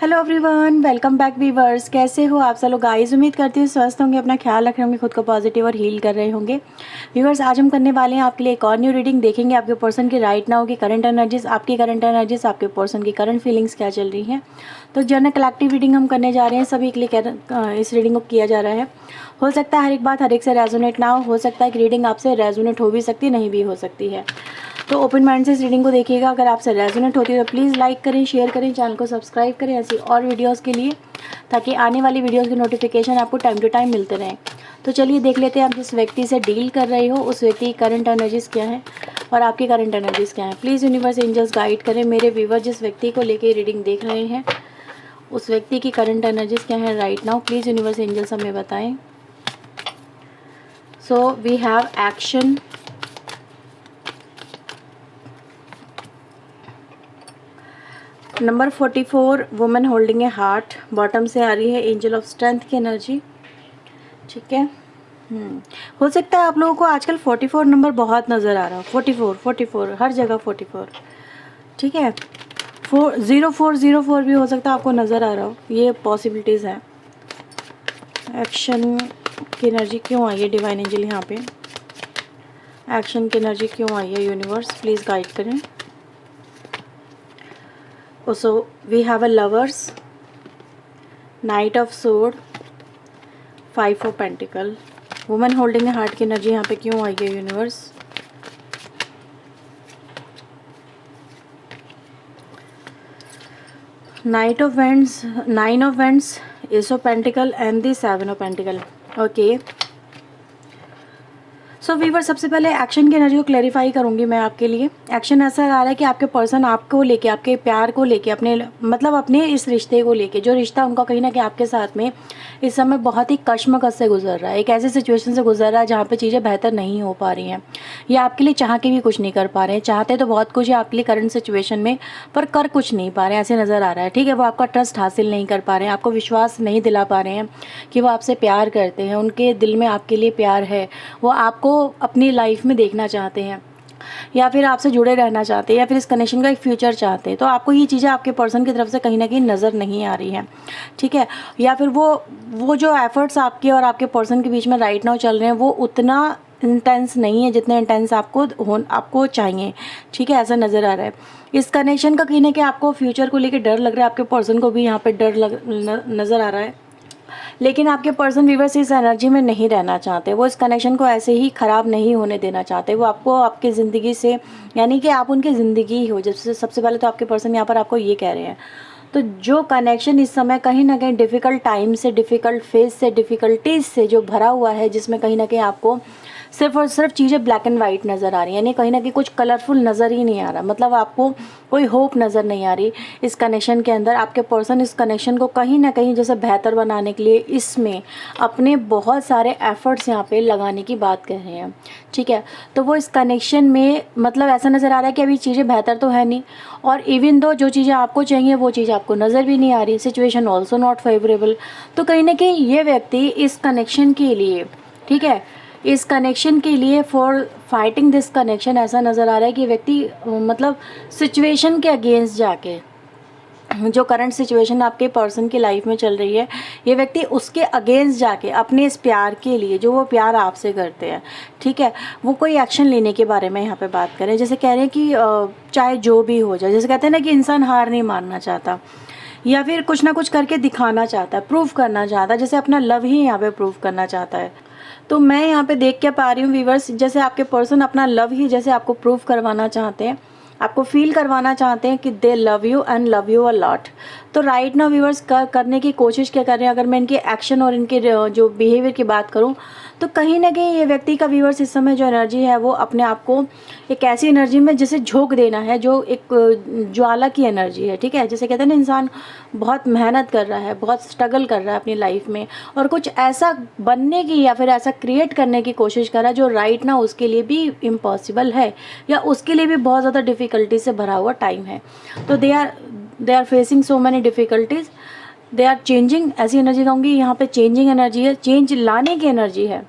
Hello everyone, welcome back viewers. कैसे हो आप सब लोग गाइस? उम्मीद करती हूँ स्वस्थ होंगे, अपना ख्याल रख रहे होंगे, खुद को पॉजिटिव और हील कर रहे होंगे। वीवर्स, आज हम करने वाले हैं आपके लिए एक और न्यू रीडिंग। देखेंगे आपके पर्सन की राइट नाउ की करंट एनर्जीज, आपकी करंट एनर्जीज, आपके पर्सन की करंट फीलिंग्स क्या चल रही हैं। तो जनरल कलेक्टिव रीडिंग हम करने जा रहे हैं, सभी के लिए इस रीडिंग को किया जा रहा है। हो सकता है हर एक बात हर एक से रेजोनेट ना हो सकता है कि रीडिंग आपसे रेजोनेट हो भी सकती, नहीं भी हो सकती है। तो ओपन माइंड से इस रीडिंग को देखिएगा। अगर आपसे रेजोनेट होती है तो प्लीज़ लाइक करें, शेयर करें, चैनल को सब्सक्राइब करें ऐसी और वीडियोस के लिए, ताकि आने वाली वीडियोस की नोटिफिकेशन आपको टाइम टू टाइम मिलते रहें। तो चलिए देख लेते हैं आप जिस व्यक्ति से डील कर रहे हो उस व्यक्ति की करंट एनर्जीज़ क्या है और आपकी करंट एनर्जीज़ क्या है। प्लीज़ यूनिवर्स एंजल्स गाइड करें मेरे व्यूवर जिस व्यक्ति को लेकर रीडिंग देख रहे हैं उस व्यक्ति की करंट एनर्जीज़ क्या है right now. Please universe angels हमें बताएं। So we have action, number 44 women holding a heart, bottom से आ रही है एंजल ऑफ स्ट्रेंथ की एनर्जी। ठीक है, हो सकता है आप लोगों को आजकल 44 नंबर बहुत नज़र आ रहा हो। 44 हर जगह 44। ठीक है, 0404 भी हो सकता है आपको नज़र आ रहा हो, ये पॉसिबिलिटीज़ हैं। एक्शन की एनर्जी क्यों आई है डिवाइन एंजल यहाँ पे? एक्शन की एनर्जी क्यों आई है यूनिवर्स? प्लीज़ गाइड करें। So we have a lovers, knight of sword, 5 of pentacle, woman holding a heart की एनर्जी यहाँ पे क्यों आई है universe? Knight of wands, 9 of wands, ace of pentacle and the 7 of pentacle. Okay, so viewer सबसे पहले action की energy को क्लैरिफाई करूंगी मैं आपके लिए। एक्शन ऐसा आ रहा है कि आपके पर्सन आपको लेके, आपके प्यार को लेके, अपने मतलब अपने इस रिश्ते को लेके, जो रिश्ता उनका कहीं ना कहीं आपके साथ में इस समय बहुत ही कश्मकश से गुजर रहा है, एक ऐसी सिचुएशन से गुजर रहा है जहाँ पे चीज़ें बेहतर नहीं हो पा रही हैं या आपके लिए चाह के भी कुछ नहीं कर पा रहे हैं। चाहते तो बहुत कुछ है आपके लिए करंट सिचुएशन में, पर कर कुछ नहीं पा रहे हैं, ऐसे नज़र आ रहा है। ठीक है, वो आपका ट्रस्ट हासिल नहीं कर पा रहे हैं, आपको विश्वास नहीं दिला पा रहे हैं कि वो आपसे प्यार करते हैं, उनके दिल में आपके लिए प्यार है, वो आपको अपनी लाइफ में देखना चाहते हैं या फिर आपसे जुड़े रहना चाहते हैं या फिर इस कनेक्शन का एक फ्यूचर चाहते हैं। तो आपको ये चीज़ें आपके पर्सन की तरफ से कहीं ना कहीं नज़र नहीं आ रही हैं। ठीक है, या फिर वो जो एफर्ट्स आपके और आपके पर्सन के बीच में राइट नाउ चल रहे हैं वो उतना इंटेंस नहीं है जितने इंटेंस आपको चाहिए। ठीक है, ऐसा नज़र आ रहा है। इस कनेक्शन का कहीं ना कहीं आपको फ्यूचर को लेकर डर लग रहा है, आपके पर्सन को भी यहाँ पर डर नज़र आ रहा है। लेकिन आपके पर्सन व्यूअर्स इस एनर्जी में नहीं रहना चाहते, वो इस कनेक्शन को ऐसे ही ख़राब नहीं होने देना चाहते। वो आपको आपकी ज़िंदगी से, यानी कि आप उनकी ज़िंदगी ही हो। जैसे सबसे पहले तो आपके पर्सन यहाँ पर आपको ये कह रहे हैं, तो जो कनेक्शन इस समय कहीं ना कहीं डिफ़िकल्ट टाइम से, डिफ़िकल्ट फेज से, डिफ़िकल्टीज से जो भरा हुआ है, जिसमें कहीं ना कहीं आपको सिर्फ और सिर्फ चीज़ें ब्लैक एंड वाइट नज़र आ रही हैं, यानी कहीं ना कहीं कुछ कलरफुल नज़र ही नहीं आ रहा, मतलब आपको कोई होप नज़र नहीं आ रही इस कनेक्शन के अंदर। आपके पर्सन इस कनेक्शन को कहीं ना कहीं जैसे बेहतर बनाने के लिए इसमें अपने बहुत सारे एफर्ट्स यहाँ पे लगाने की बात कर रहे हैं। ठीक है, तो वो इस कनेक्शन में मतलब ऐसा नज़र आ रहा है कि अभी चीज़ें बेहतर तो है नहीं, और इवन दो जो चीज़ें आपको चाहिए वो चीज़ आपको नज़र भी नहीं आ रही, सिचुएशन ऑल्सो नॉट फेवरेबल। तो कहीं ना कहीं ये व्यक्ति इस कनेक्शन के लिए, ठीक है, इस कनेक्शन के लिए फॉर फाइटिंग दिस कनेक्शन, ऐसा नज़र आ रहा है कि व्यक्ति मतलब सिचुएशन के अगेंस्ट जाके, जो करंट सिचुएशन आपके पर्सन की लाइफ में चल रही है, ये व्यक्ति उसके अगेंस्ट जाके अपने इस प्यार के लिए, जो वो प्यार आपसे करते हैं, ठीक है, वो कोई एक्शन लेने के बारे में यहाँ पे बात करें। जैसे कह रहे हैं कि चाहे जो भी हो जाए, जैसे कहते हैं ना कि इंसान हार नहीं मानना चाहता या फिर कुछ ना कुछ करके दिखाना चाहता है, प्रूव करना चाहता है, जैसे अपना लव ही यहाँ पे प्रूव करना चाहता है। तो मैं यहाँ पे देख के पा रही हूँ व्यूवर्स, जैसे आपके पर्सन अपना लव ही जैसे आपको प्रूव करवाना चाहते हैं, आपको फील करवाना चाहते हैं कि दे love you and love you a lot. तो राइट नाउ व्यूवर्स करने की कोशिश क्या कर रहे हैं, अगर मैं इनके एक्शन और इनके जो बिहेवियर की बात करूं, तो कहीं ना कहीं ये व्यक्ति का व्यूवर्स इस समय जो एनर्जी है वो अपने आप को एक ऐसी एनर्जी में जिसे झोंक देना है, जो एक ज्वाला की एनर्जी है। ठीक है, जैसे कहते हैं ना इंसान बहुत मेहनत कर रहा है, बहुत स्ट्रगल कर रहा है अपनी लाइफ में और कुछ ऐसा बनने की या फिर ऐसा क्रिएट करने की कोशिश कर रहा है जो राइट नाउ उसके लिए भी इम्पॉसिबल है या उसके लिए भी बहुत ज़्यादा डिफ़िकल्टी से भरा हुआ टाइम है। तो they are facing so many difficulties, they are changing, ऐसी एनर्जी कहूँगी यहाँ पे चेंजिंग एनर्जी है, चेंज लाने की एनर्जी है।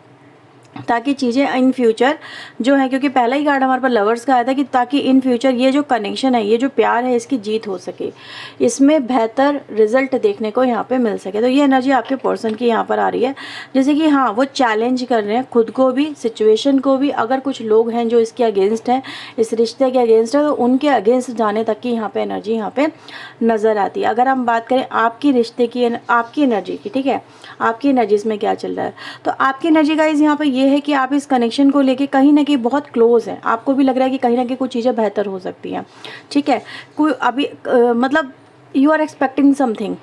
ताकि चीज़ें इन फ्यूचर जो है, क्योंकि पहला ही कार्ड हमारे पास लवर्स का आया था कि ताकि इन फ्यूचर ये जो कनेक्शन है, ये जो प्यार है, इसकी जीत हो सके, इसमें बेहतर रिजल्ट देखने को यहाँ पे मिल सके। तो ये एनर्जी आपके पर्सन की यहाँ पर आ रही है, जैसे कि हाँ वो चैलेंज कर रहे हैं खुद को भी, सिचुएशन को भी। अगर कुछ लोग हैं जो इसके अगेंस्ट हैं, इस रिश्ते के अगेंस्ट है, तो उनके अगेंस्ट जाने तक की यहाँ पे एनर्जी यहाँ पे नज़र आती है। अगर हम बात करें आपकी रिश्ते की, आपकी एनर्जी की, ठीक है, आपकी एनर्जीज में क्या चल रहा है, तो आपकी एनर्जी गाइस यहाँ पे ये है कि आप इस कनेक्शन को लेके कहीं ना कहीं बहुत क्लोज हैं। आपको भी लग रहा है कि कहीं ना कहीं कुछ चीज़ें बेहतर हो सकती हैं, ठीक है। कोई अभी मतलब यू आर एक्सपेक्टिंग समथिंग,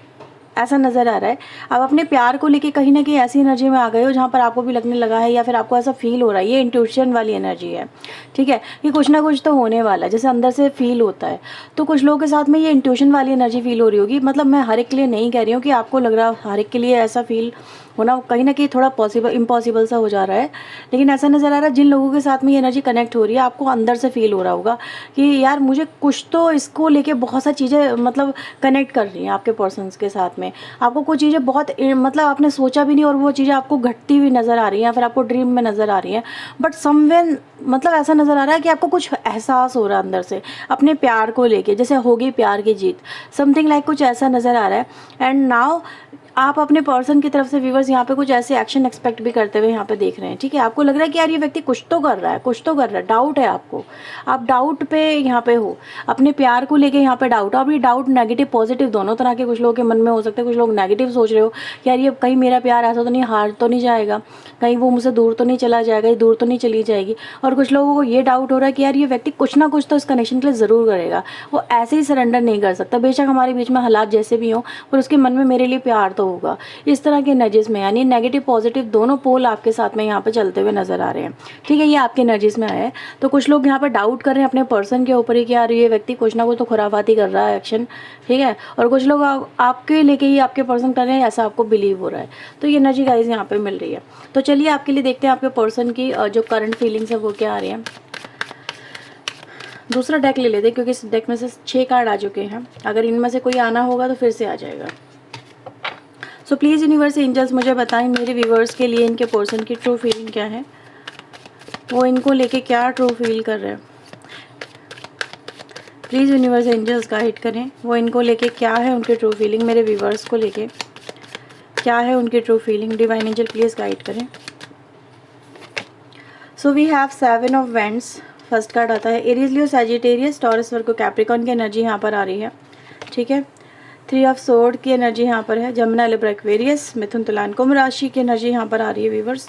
ऐसा नज़र आ रहा है। अब अपने प्यार को लेके कहीं ना कहीं ऐसी एनर्जी में आ गए हो जहाँ पर आपको भी लगने लगा है, या फिर आपको ऐसा फील हो रहा है, ये इंट्यूशन वाली एनर्जी है, ठीक है, कि कुछ ना कुछ तो होने वाला है, जैसे अंदर से फील होता है। तो कुछ लोगों के साथ में ये इंट्यूशन वाली एनर्जी फील हो रही होगी। मतलब मैं हर एक के लिए नहीं कह रही हूँ कि आपको लग रहा है, हर एक के लिए ऐसा फील होना कहीं ना कहीं थोड़ा पॉसिबल इम्पॉसिबल सा हो जा रहा है, लेकिन ऐसा नज़र आ रहा है जिन लोगों के साथ में ये एनर्जी कनेक्ट हो रही है, आपको अंदर से फील हो रहा होगा कि यार मुझे कुछ तो इसको लेके बहुत सा चीज़ें मतलब कनेक्ट कर रही हैं आपके पर्सन्स के साथ में। आपको कुछ चीज़ें बहुत मतलब आपने सोचा भी नहीं और वो चीज़ें आपको घटती हुई नज़र आ रही हैं, या फिर आपको ड्रीम में नज़र आ रही हैं, बट समवेन मतलब ऐसा नज़र आ रहा है कि आपको कुछ एहसास हो रहा है अंदर से अपने प्यार को लेके, जैसे होगी प्यार की जीत, समथिंग लाइक कुछ ऐसा नज़र आ रहा है। एंड नाउ आप अपने पर्सन की तरफ से व्यूवर्स यहाँ पे कुछ ऐसे एक्शन एक्सपेक्ट भी करते हुए यहाँ पे देख रहे हैं, ठीक है। आपको लग रहा है कि यार ये व्यक्ति कुछ तो कर रहा है, कुछ तो कर रहा है, डाउट है आपको, आप डाउट पे यहाँ पे हो, अपने प्यार को लेके यहाँ पे डाउट। अब ये डाउट नेगेटिव पॉजिटिव दोनों तरह के कुछ लोगों के मन में हो सकते हैं। कुछ लोग नेगेटिव सोच रहे हो कि यार ये कहीं मेरा प्यार ऐसा तो नहीं हार तो नहीं जाएगा, कहीं वो मुझसे दूर तो नहीं चला जाएगा, ये दूर तो नहीं चली जाएगी। और कुछ लोगों को ये डाउट हो रहा है कि यार ये व्यक्ति कुछ ना कुछ तो इस कनेक्शन के लिए ज़रूर करेगा, वो ऐसे ही सरेंडर नहीं कर सकता, बेशक हमारे बीच में हालात जैसे भी हों, पर उसके मन में मेरे लिए प्यार तो होगा। इस तरह के एनर्जीज में, यानी नेगेटिव पॉजिटिव दोनों पोल आपके साथ में यहाँ पे चलते हुए नजर आ रहे हैं, ठीक है। ये आपके एनर्जीज में आया है। तो कुछ लोग यहाँ पे डाउट कर रहे हैं अपने पर्सन के ऊपर ही कि यार ये व्यक्ति कुछ ना कुछ तो खुराफाती कर रहा है एक्शन, ठीक है। और कुछ लोग आपके लेके ही आपके पर्सन कर रहे हैं, ऐसा आपको बिलीव हो रहा है। तो ये एनर्जी गाइज यहाँ पे मिल रही है। तो चलिए आपके लिए देखते हैं आपके पर्सन की जो करंट फीलिंग्स है वो क्या आ रही है। दूसरा डेक ले लेते हैं क्योंकि इस डेक में से 6 कार्ड आ चुके हैं। अगर इनमें से कोई आना होगा तो फिर से आ जाएगा। सो प्लीज़ यूनिवर्स एंजल्स मुझे बताएं मेरे व्यूवर्स के लिए इनके पर्सन की ट्रू फीलिंग क्या है, वो इनको लेके क्या ट्रू फील कर रहे हैं। प्लीज़ यूनिवर्स एंजल्स गाइड करें, वो इनको लेके क्या है उनकी ट्रू फीलिंग, मेरे व्यूवर्स को लेके क्या है उनकी true feeling. Divine angel please guide करें। So we have 7 of wands. First card आता है Aries Leo Sagittarius Taurus Virgo Capricorn की एनर्जी यहाँ पर आ रही है, ठीक है। 3 ऑफ सोर्ड की एनर्जी यहाँ पर है, जमुना लिब्रा एक्वेरियस मिथुन तुला कुंभ राशि की एनर्जी यहाँ पर आ रही है व्यूवर्स।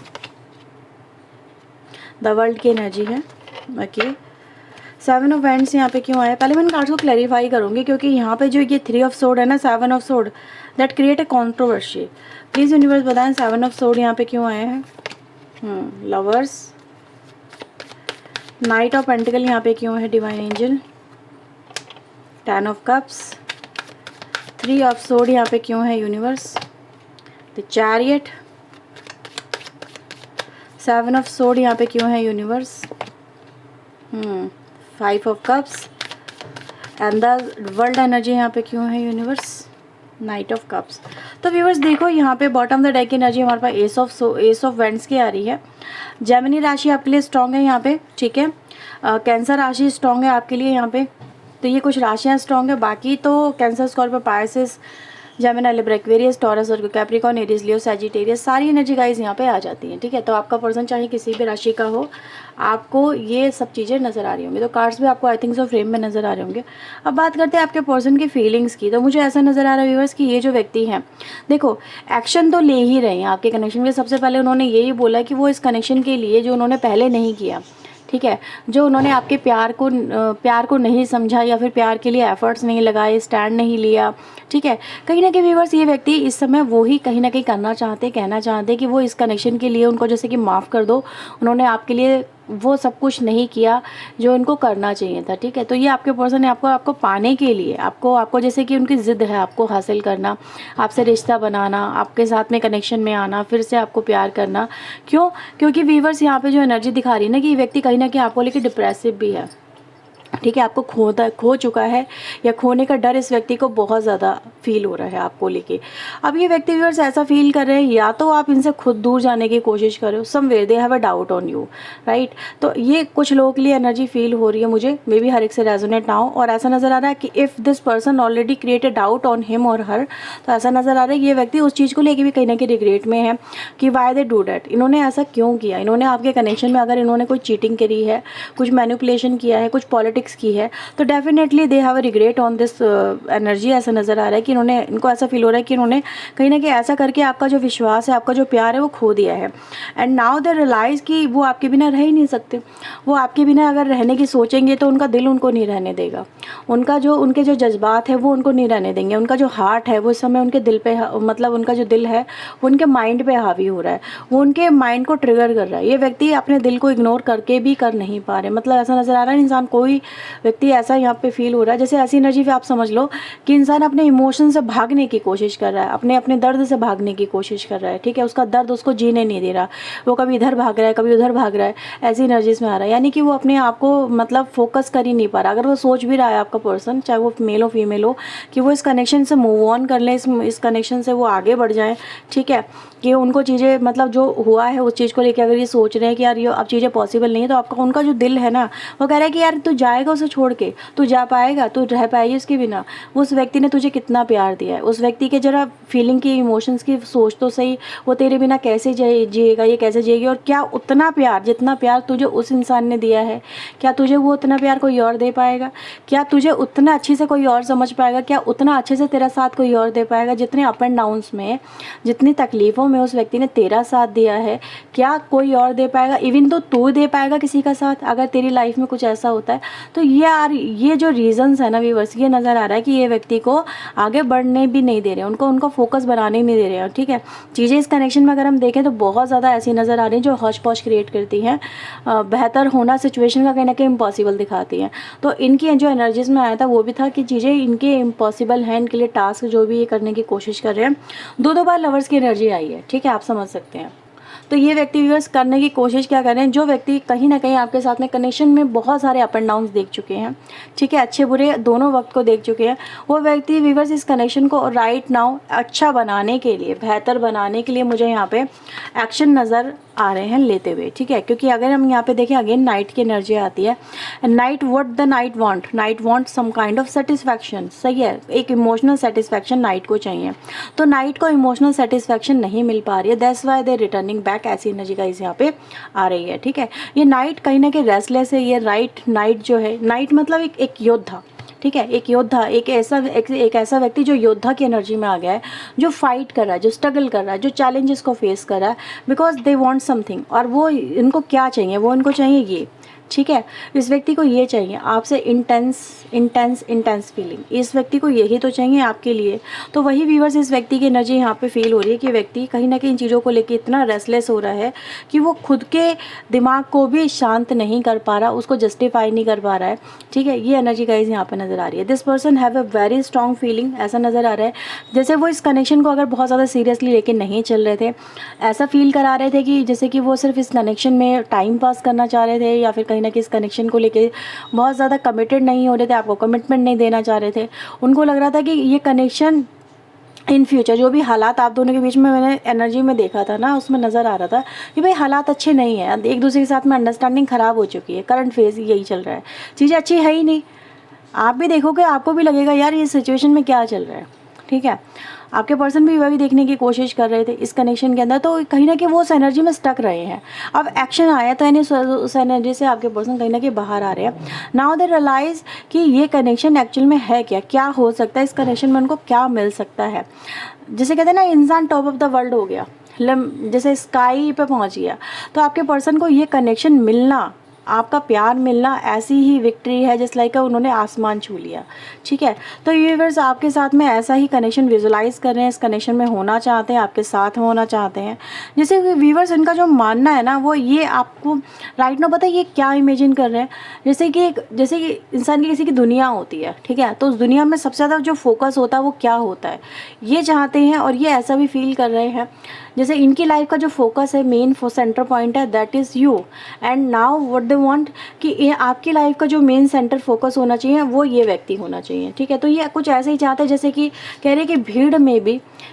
द वर्ल्ड की एनर्जी है, ओके। 7 ऑफ वेंड्स यहाँ पे क्यों आया, पहले मैं इन कार्ड्स को क्लैरिफाई करूँगी क्योंकि यहाँ पे जो ये 3 ऑफ सोर्ड है ना, 7 of sword, that create a controversy. Please universe बताएं 7 ऑफ सोर्ड यहाँ पे क्यों आया है। लवर्स, नाइट ऑफ पेंटिकल यहाँ पे क्यों है, divine angel, 10 of cups, 3 of sword यहाँ पे क्यों है universe, the chariot, 7 of sword यहाँ पे क्यों है universe, 5 of cups and the world energy यहाँ पे क्यों है यूनिवर्स, नाइट ऑफ कप्स। तो व्यूवर्स देखो यहाँ पे बॉटम द डेक की एनर्जी हमारे पास एस ऑफ वेंड्स की आ रही है। जेमिनी राशि आपके लिए स्ट्रॉन्ग है यहाँ पे, ठीक है। कैंसर राशि स्ट्रॉन्ग है आपके लिए यहाँ पे। तो ये कुछ राशियाँ स्ट्रॉन्ग है, बाकी तो Cancer, Scorpio, Pisces, Gemini, Libra, Aquarius, Taurus, Virgo, Capricorn, Aries, Leo, Sagittarius, सारी एनर्जी गाइज यहाँ पे आ जाती हैं, ठीक है। तो आपका पर्सन चाहे किसी भी राशि का हो, आपको ये सब चीज़ें नज़र आ रही होंगी। तो कार्ड्स भी आपको आई थिंक सो फ्रेम में नज़र आ रहे होंगे। अब बात करते हैं आपके पर्सन की फीलिंग्स की। तो मुझे ऐसा नज़र आ रहा है व्यूअर्स कि ये जो व्यक्ति हैं, देखो एक्शन तो ले ही रहे हैं आपके कनेक्शन में। सबसे पहले उन्होंने यही बोला कि वो इस कनेक्शन के लिए जो उन्होंने पहले नहीं किया, ठीक है, जो उन्होंने आपके प्यार को नहीं समझा या फिर प्यार के लिए एफर्ट्स नहीं लगाए, स्टैंड नहीं लिया, ठीक है। कहीं ना कहीं व्यूअर्स ये व्यक्ति इस समय वो ही कहीं ना कहीं करना चाहते, कहना चाहते कि वो इस कनेक्शन के लिए उनको जैसे कि माफ़ कर दो, उन्होंने आपके लिए वो सब कुछ नहीं किया जो उनको करना चाहिए था, ठीक है। तो ये आपके पर्सन ने आपको पाने के लिए, आपको जैसे कि उनकी ज़िद है आपको हासिल करना, आपसे रिश्ता बनाना, आपके साथ में कनेक्शन में आना, फिर से आपको प्यार करना। क्योंकि व्यूअर्स यहाँ पे जो एनर्जी दिखा रही है ना कि ये व्यक्ति कहीं ना कहीं आपको लेकर डिप्रेसिव भी है, ठीक है, आपको खो चुका है या खोने का डर इस व्यक्ति को बहुत ज़्यादा फील हो रहा है आपको लेके। अब ये व्यक्ति व्यूअर्स ऐसा फील कर रहे हैं, या तो आप इनसे खुद दूर जाने की कोशिश करो, somewhere they have a doubt on you, right. तो ये कुछ लोगों के लिए एनर्जी फील हो रही है मुझे, मे बी हर एक से रेजोनेट ना हो। और ऐसा नज़र आ रहा है कि if this person already create a doubt on him और हर, तो ऐसा नज़र आ रहा है ये व्यक्ति उस चीज़ को लेके भी कहीं ना कहीं रिग्रेट में है कि वाई दे डू डैट, इन्होंने ऐसा क्यों किया। इन्होंने आपके कनेक्शन में अगर इन्होंने कोई चीटिंग करी है, कुछ मैनिपुलेशन किया है, कुछ पॉलिटिक्स की है, तो definitely they have a regret on this energy. ऐसा नज़र आ रहा है कि इनको ऐसा फील हो रहा है कि इन्होंने कहीं ना कहीं ऐसा करके आपका जो विश्वास है, आपका जो प्यार है वो खो दिया है। एंड नाउ दे रियलाइज़ कि वो आपके बिना रह ही नहीं सकते। वो आपके बिना अगर रहने की सोचेंगे तो उनका दिल उनको नहीं रहने देगा, उनके जो जज्बात है वो उनको नहीं रहने देंगे। उनका जो हार्ट है वो इस समय उनके दिल पे, मतलब उनका जो दिल है वो उनके माइंड पे हावी हो रहा है, वो उनके माइंड को ट्रिगर कर रहा है। ये व्यक्ति अपने दिल को इग्नोर करके भी कर नहीं पा रहे। मतलब ऐसा नज़र आ रहा है इंसान, कोई व्यक्ति ऐसा यहाँ पे फील हो रहा है जैसे ऐसी एनर्जी पे आप समझ लो कि इंसान अपने इमोशन से भागने की कोशिश कर रहा है, अपने दर्द से भागने की कोशिश कर रहा है। ठीक है, उसका दर्द उसको जीने नहीं दे रहा, वो कभी इधर भाग रहा है, कभी उधर भाग रहा है, ऐसी एनर्जीज में आ रहा है। यानी कि वो अपने आप को मतलब फोकस कर ही नहीं पा रहा। अगर वो सोच भी रहा है आपका पर्सन, चाहे वो मेल हो फीमेल हो, कि वो इस कनेक्शन से मूव ऑन कर लें, इस कनेक्शन से वो आगे बढ़ जाएं, ठीक है, कि उनको चीज़ें मतलब जो हुआ है उस चीज़ को लेकर अगर ये सोच रहे हैं कि यार ये अब चीज़ें पॉसिबल नहीं है, तो आपका उनका जो दिल है ना वो कह रहा है कि यार तू जाएगा उसे छोड़ के, तू जा पाएगा, तू रह पाएगी उसके बिना। उस व्यक्ति ने तुझे कितना प्यार दिया है, उस व्यक्ति के जरा फीलिंग की, इमोशंस की सोच तो सही, वो तेरे बिना कैसे जिएगा, ये कैसे जिएगी। और क्या उतना प्यार, जितना प्यार तुझे उस इंसान ने दिया है, क्या तुझे वो उतना प्यार कोई और दे पाएगा? क्या तुझे उतना अच्छे से कोई और समझ पाएगा? क्या उतना अच्छे से तेरा साथ कोई और दे पाएगा? जितने अप एंड डाउन्स में, जितनी तकलीफ़ों में उस व्यक्ति ने तेरा साथ दिया है, क्या कोई और दे पाएगा? इवन तो तू दे पाएगा किसी का साथ अगर तेरी लाइफ में कुछ ऐसा होता है? तो ये जो रीज़न्स है ना व्यूअर्स, ये नज़र आ रहा है कि ये व्यक्ति को आगे बढ़ने भी नहीं दे रहे हैं, उनका फोकस बनाने नहीं दे रहे हैं। ठीक है, चीज़ें इस कनेक्शन में अगर हम देखें तो बहुत ज़्यादा ऐसी नज़र आ रही हैं जो हौच पौच क्रिएट करती हैं, बेहतर होना सिचुएशन का कहीं ना कहीं इम्पॉसिबल दिखाती हैं। तो इनकी जो एनर्जीज़ में आया था वो भी था कि चीज़ें इनके इम्पॉसिबल हैं, इनके लिए टास्क जो भी ये करने की कोशिश कर रहे हैं। दो बार लवर्स की एनर्जी आई है, ठीक है, आप समझ सकते हैं। तो ये व्यक्ति व्यूअर्स करने की कोशिश क्या कर रहे हैं, जो व्यक्ति कहीं ना कहीं आपके साथ में कनेक्शन में बहुत सारे अप एंड डाउन्स देख चुके हैं, ठीक है, अच्छे बुरे दोनों वक्त को देख चुके हैं, वो व्यक्ति व्यूअर्स इस कनेक्शन को राइट नाउ अच्छा बनाने के लिए, बेहतर बनाने के लिए मुझे यहाँ पे एक्शन नज़र आ रहे हैं लेते हुए। ठीक है, क्योंकि अगर हम यहाँ पे देखें अगेन नाइट की एनर्जी आती है। Knight what the knight want some kind of satisfaction. सही है, एक इमोशनल सेटिस्फैक्शन नाइट को चाहिए, तो नाइट को इमोशनल सेटिस्फैक्शन नहीं मिल पा रही है, that's why they returning back. ऐसी एनर्जी का इस यहाँ पे आ रही है। ठीक है, ये नाइट कहीं ना कहीं रेस्टलेस है। ये नाइट जो है, नाइट मतलब एक योद्धा, ठीक है, एक योद्धा, एक ऐसा व्यक्ति जो योद्धा की एनर्जी में आ गया है, जो फाइट कर रहा है, जो स्ट्रगल कर रहा है, जो चैलेंजेस को फेस कर रहा है, बिकॉज दे वांट समथिंग। और वो इनको क्या चाहिए, वो इनको चाहिए ये, ठीक है, इस व्यक्ति को ये चाहिए आपसे इंटेंस फीलिंग, इस व्यक्ति को यही तो चाहिए आपके लिए। तो वही व्यूअर्स इस व्यक्ति की एनर्जी यहाँ पे फील हो रही है कि व्यक्ति कहीं ना कहीं इन चीज़ों को लेके इतना रेस्टलेस हो रहा है कि वो खुद के दिमाग को भी शांत नहीं कर पा रहा, उसको जस्टिफाई नहीं कर पा रहा है। ठीक है, ये एनर्जी गाइस यहाँ पे नज़र आ रही है। This person have a very strong feeling, ऐसा नज़र आ रहा है जैसे वो इस कनेक्शन को अगर बहुत ज़्यादा सीरियसली लेके नहीं चल रहे थे, ऐसा फील करा रहे थे कि जैसे कि वो सिर्फ इस कनेक्शन में टाइम पास करना चाह रहे थे, या फिर कहीं ना कहीं इस कनेक्शन को लेके बहुत ज़्यादा कमिटेड नहीं हो रहे थे, आपको कमिटमेंट नहीं देना चाह रहे थे। उनको लग रहा था कि ये कनेक्शन इन फ्यूचर, जो भी हालात आप दोनों के बीच में मैंने एनर्जी में देखा था ना, उसमें नज़र आ रहा था कि भाई हालात अच्छे नहीं है, एक दूसरे के साथ में अंडरस्टैंडिंग ख़राब हो चुकी है, करंट फेज यही चल रहा है, चीज़ें अच्छी है ही नहीं। आप भी देखोगे, आपको भी लगेगा यार ये सिचुएशन में क्या चल रहा है। ठीक है, आपके पर्सन भी वही देखने की कोशिश कर रहे थे इस कनेक्शन के अंदर, तो कहीं ना कहीं वो उस एनर्जी में स्टक रहे हैं। अब एक्शन आया तो यानी उस एनर्जी से आपके पर्सन कहीं ना कहीं बाहर आ रहे हैं। नाउ दे रियलाइज़ कि ये कनेक्शन एक्चुअल में है क्या हो सकता है, इस कनेक्शन में उनको क्या मिल सकता है। जैसे कहते हैं ना, इंसान टॉप ऑफ द वर्ल्ड हो गया, जैसे स्काई पे पहुंच गया, तो आपके पर्सन को ये कनेक्शन मिलना, आपका प्यार मिलना ऐसी ही विक्ट्री है जिस लाइक उन्होंने आसमान छू लिया। ठीक है, तो व्यूअर्स आपके साथ में ऐसा ही कनेक्शन विजुलाइज कर रहे हैं, इस कनेक्शन में होना चाहते हैं, आपके साथ होना चाहते हैं। जैसे व्यूअर्स इनका जो मानना है ना, वो ये आपको राइट ना पता है ये क्या इमेजिन कर रहे हैं, जैसे कि इंसान की किसी की दुनिया होती है, ठीक है, तो उस दुनिया में सबसे ज़्यादा जो फोकस होता है वो क्या होता है, ये चाहते हैं। और ये ऐसा भी फील कर रहे हैं जैसे इनकी लाइफ का जो फोकस है, मेन सेंटर पॉइंट है, that is you. And now what they want कि ये आपकी लाइफ का जो मेन सेंटर फोकस होना चाहिए वो ये व्यक्ति होना चाहिए, ठीक है। तो ये कुछ ऐसे ही चाहते हैं जैसे कि कह रहे हैं कि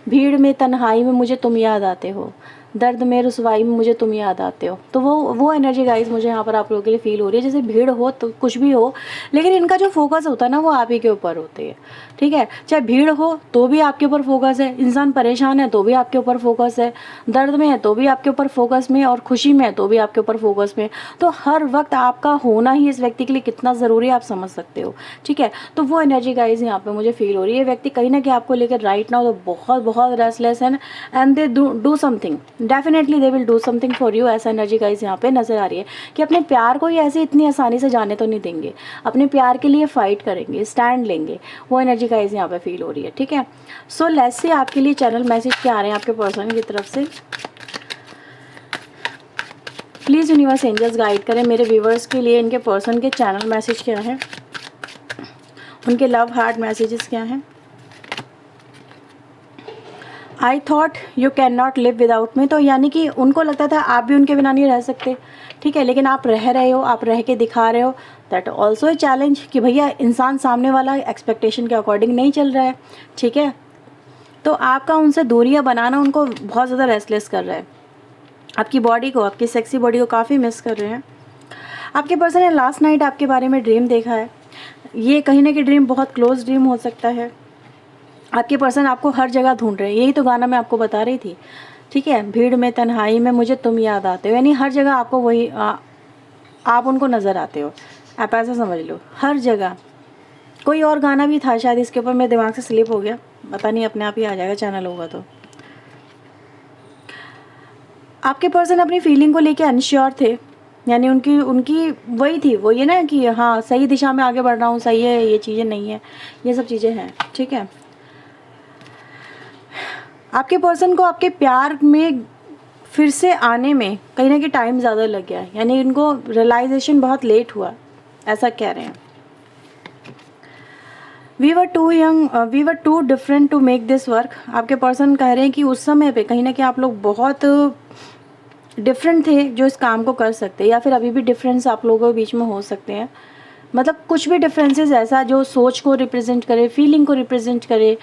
भीड़ में तन्हाई में मुझे तुम याद आते हो, दर्द में रुसवाई में मुझे तुम याद आते हो। तो वो एनर्जी गाइस मुझे यहाँ पर आप लोगों के लिए फील हो रही है। जैसे भीड़ हो तो कुछ भी हो, लेकिन इनका जो फोकस होता है ना वो आप ही के ऊपर होती है, ठीक है। चाहे भीड़ हो तो भी आपके ऊपर फोकस है, इंसान परेशान है तो भी आपके ऊपर फोकस है, दर्द में है तो भी आपके ऊपर फोकस में, और खुशी में है तो भी आपके ऊपर फोकस में। तो हर वक्त आपका होना ही इस व्यक्ति के लिए कितना ज़रूरी है आप समझ सकते हो, ठीक है। तो वो एनर्जी गाइस यहाँ पे मुझे फील हो रही है। व्यक्ति कहीं ना कहीं आपको लेकर राइट नाउ तो बहुत बहुत रेस्टलेस है and they do something, definitely they will do something for you. ऐसा एनर्जी गाइस यहाँ पे नजर आ रही है कि अपने प्यार को ही ऐसे इतनी आसानी से जाने तो नहीं देंगे, अपने प्यार के लिए फाइट करेंगे, स्टैंड लेंगे। वो एनर्जी गाइस यहाँ पे फील हो रही है, ठीक है। सो लेट्स सी आपके लिए चैनल मैसेज क्या आ रहे हैं आपके पर्सन की तरफ से। प्लीज़ यूनिवर्स एंजल्स गाइड करें मेरे व्यूवर्स के लिए, इनके पर्सन के चैनल मैसेज क्या है, उनके लव हार्ट मैसेजेस क्या हैं। I thought you can not live without me, तो यानी कि उनको लगता था आप भी उनके बिना नहीं रह सकते, ठीक है, लेकिन आप रह रहे हो, आप रह के दिखा रहे हो। दैट ऑल्सो ए चैलेंज कि भैया इंसान सामने वाला एक्सपेक्टेशन के अकॉर्डिंग नहीं चल रहा है, ठीक है। तो आपका उनसे दूरियां बनाना उनको बहुत ज़्यादा रेस्टलेस कर रहा है। आपकी बॉडी को, आपकी सेक्सी बॉडी को काफ़ी मिस कर रहे हैं। आपके पर्सन ने लास्ट नाइट आपके बारे में ड्रीम देखा है। ये कहीं ना कहीं ड्रीम बहुत क्लोज ड्रीम हो सकता है। आपके पर्सन आपको हर जगह ढूंढ रहे हैं, यही तो गाना मैं आपको बता रही थी, ठीक है। भीड़ में तन्हाई में मुझे तुम याद आते हो, यानी हर जगह आपको वही आप उनको नज़र आते हो, आप ऐसा समझ लो हर जगह। कोई और गाना भी था शायद इसके ऊपर, मेरे दिमाग से स्लिप हो गया, पता नहीं, अपने आप ही आ जाएगा चैनल होगा तो। आपके पर्सन अपनी फीलिंग को लेके अनश्योर थे, यानी उनकी वही थी, वो ये ना कि हाँ सही दिशा में आगे बढ़ रहा हूँ, सही है, ये चीज़ें नहीं है, ये सब चीज़ें हैं, ठीक है। आपके पर्सन को आपके प्यार में फिर से आने में कहीं ना कहीं टाइम ज़्यादा लग गया है, यानी इनको रियलाइजेशन बहुत लेट हुआ, ऐसा कह रहे हैं। We were too different to make this work. आपके पर्सन कह रहे हैं कि उस समय पे कहीं ना कहीं आप लोग बहुत डिफरेंट थे जो इस काम को कर सकते हैं, या फिर अभी भी डिफरेंस आप लोगों के बीच में हो सकते हैं। मतलब कुछ भी डिफरेंसेस ऐसा जो सोच को रिप्रेजेंट करे, फीलिंग को रिप्रेजेंट करे,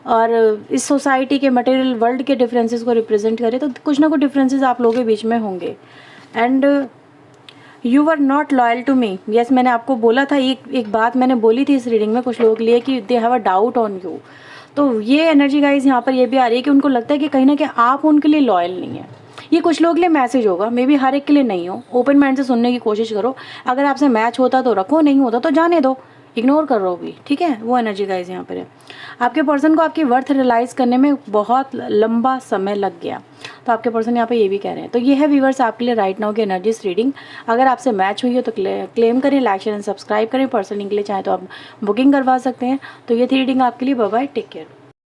और इस सोसाइटी के मटेरियल वर्ल्ड के डिफरेंसेस को रिप्रेजेंट करे, तो कुछ ना कुछ डिफरेंसेस आप लोगों के बीच में होंगे। And you were not loyal to me. Yes, मैंने आपको बोला था, एक बात मैंने बोली थी इस रीडिंग में कुछ लोगों के लिए कि they have a doubt on you. तो ये एनर्जी गाइज यहाँ पर ये भी आ रही है कि उनको लगता है कि कहीं ना कहीं आप उनके लिए लॉयल नहीं है। ये कुछ लोगों के लिए मैसेज होगा, मे बी हर एक के लिए नहीं हो। ओपन माइंड से सुनने की कोशिश करो, अगर आपसे मैच होता तो रखो, नहीं होता तो जाने दो, इग्नोर कर रहो भी, ठीक है। वो एनर्जी गाइज यहाँ पर है। आपके पर्सन को आपकी वर्थ रियलाइज़ करने में बहुत लंबा समय लग गया, तो आपके पर्सन यहाँ पे ये भी कह रहे हैं। तो ये है व्यूवर्स आपके लिए राइट नाउ की एनर्जीज रीडिंग। अगर आपसे मैच हुई हो तो क्लेम करें, लाइक शेयर एंड सब्सक्राइब करें। पर्सनली के लिए चाहे तो आप बुकिंग करवा सकते हैं। तो ये थी रीडिंग आपके लिए। Bye bye, take care.